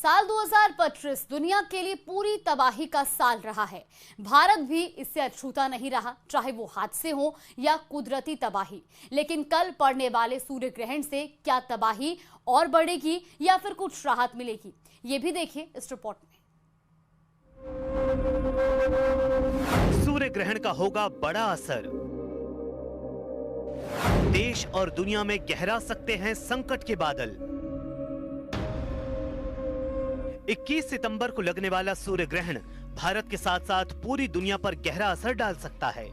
साल 2025 दुनिया के लिए पूरी तबाही का साल रहा है। भारत भी इससे अछूता नहीं रहा, चाहे वो हादसे हो या कुदरती तबाही। लेकिन कल पड़ने वाले सूर्य ग्रहण से क्या तबाही और बढ़ेगी या फिर कुछ राहत मिलेगी, ये भी देखिए इस रिपोर्ट में। सूर्य ग्रहण का होगा बड़ा असर। देश और दुनिया में गहरा सकते हैं संकट के बादल। 21 सितंबर को लगने वाला सूर्य ग्रहण भारत के साथ साथ पूरी दुनिया पर गहरा असर डाल सकता है।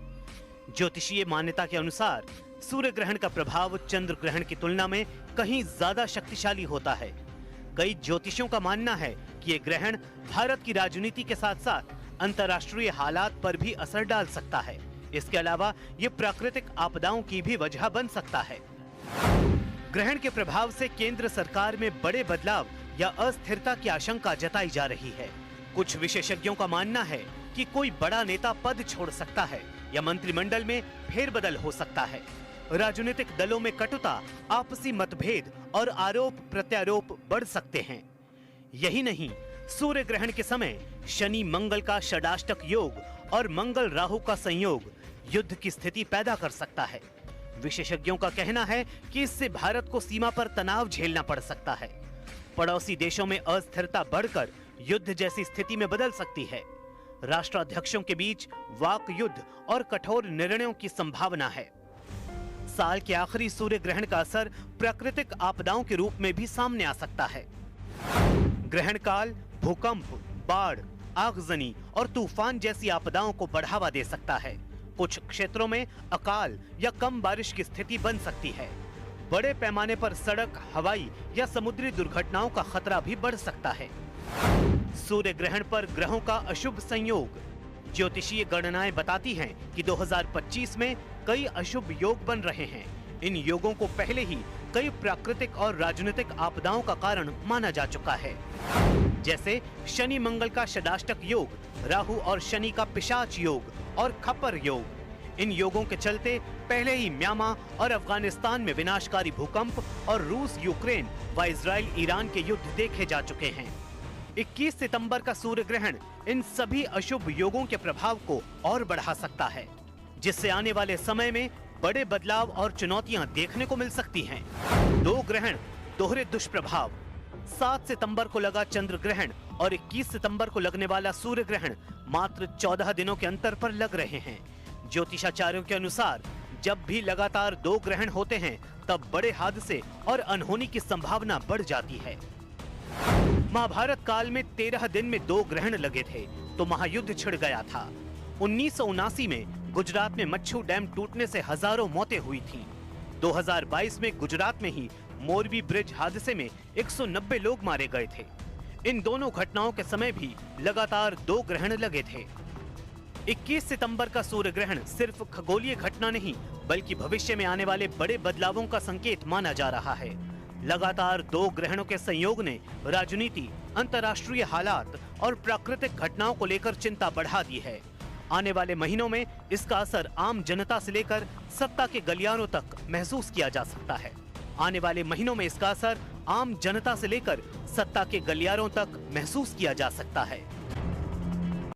ज्योतिषीय मान्यता के अनुसार सूर्य ग्रहण का प्रभाव चंद्र ग्रहण की तुलना में कहीं ज्यादा शक्तिशाली होता है। कई ज्योतिषियों का मानना है कि यह ग्रहण भारत की राजनीति के साथ साथ अंतर्राष्ट्रीय हालात पर भी असर डाल सकता है। इसके अलावा ये प्राकृतिक आपदाओं की भी वजह बन सकता है। ग्रहण के प्रभाव से केंद्र सरकार में बड़े बदलाव या अस्थिरता की आशंका जताई जा रही है। कुछ विशेषज्ञों का मानना है कि कोई बड़ा नेता पद छोड़ सकता है या मंत्रिमंडल में फेरबदल हो सकता है। राजनीतिक दलों में कटुता, आपसी मतभेद और आरोप प्रत्यारोप बढ़ सकते हैं। यही नहीं, सूर्य ग्रहण के समय शनि मंगल का षडाष्टक योग और मंगल राहु का संयोग युद्ध की स्थिति पैदा कर सकता है। विशेषज्ञों का कहना है कि इससे भारत को सीमा पर तनाव झेलना पड़ सकता है। पड़ोसी देशों में अस्थिरता बढ़कर युद्ध जैसी स्थिति में बदल सकती है। राष्ट्राध्यक्षों के बीच वाक युद्ध और कठोर निर्णयों की संभावना है। साल के आखिरी सूर्य ग्रहण का असर प्राकृतिक आपदाओं के रूप में भी सामने आ सकता है। ग्रहण काल भूकंप, बाढ़, आगजनी और तूफान जैसी आपदाओं को बढ़ावा दे सकता है। कुछ क्षेत्रों में अकाल या कम बारिश की स्थिति बन सकती है। बड़े पैमाने पर सड़क, हवाई या समुद्री दुर्घटनाओं का खतरा भी बढ़ सकता है। सूर्य ग्रहण पर ग्रहों का अशुभ संयोग। ज्योतिषीय गणनाएं बताती हैं कि 2025 में कई अशुभ योग बन रहे हैं। इन योगों को पहले ही कई प्राकृतिक और राजनीतिक आपदाओं का कारण माना जा चुका है, जैसे शनि मंगल का षडाष्टक योग, राहु और शनि का पिशाच योग और खप्पर योग। इन योगों के चलते पहले ही म्यांमार और अफगानिस्तान में विनाशकारी भूकंप और रूस यूक्रेन व इजराइल ईरान के युद्ध देखे जा चुके हैं। 21 सितंबर का सूर्य ग्रहण इन सभी अशुभ योगों के प्रभाव को और बढ़ा सकता है, जिससे आने वाले समय में बड़े बदलाव और चुनौतियां देखने को मिल सकती हैं। दो ग्रहण, दोहरे दुष्प्रभाव। 7 सितंबर को लगा चंद्र ग्रहण और 21 सितंबर को लगने वाला सूर्य ग्रहण मात्र 14 दिनों के अंतर पर लग रहे हैं। ज्योतिषाचार्यों के अनुसार जब भी लगातार दो ग्रहण होते हैं तब बड़े हादसे और अनहोनी की संभावना बढ़ जाती है। महाभारत काल में 13 दिन में दो ग्रहण लगे थे तो महायुद्ध छिड़ गया था। 1979 में गुजरात में मच्छू डैम टूटने से हजारों मौतें हुई थीं। 2022 में गुजरात में ही मोरबी ब्रिज हादसे में 190 लोग मारे गए थे। इन दोनों घटनाओं के समय भी लगातार दो ग्रहण लगे थे। 21 सितंबर का सूर्य ग्रहण सिर्फ खगोलीय घटना नहीं, बल्कि भविष्य में आने वाले बड़े बदलावों का संकेत माना जा रहा है। लगातार दो ग्रहणों के संयोग ने राजनीति, अंतर्राष्ट्रीय हालात और प्राकृतिक घटनाओं को लेकर चिंता बढ़ा दी है। आने वाले महीनों में इसका असर आम जनता से लेकर सत्ता के गलियारों तक महसूस किया जा सकता है। आने वाले महीनों में इसका असर आम जनता से लेकर सत्ता के गलियारों तक महसूस किया जा सकता है।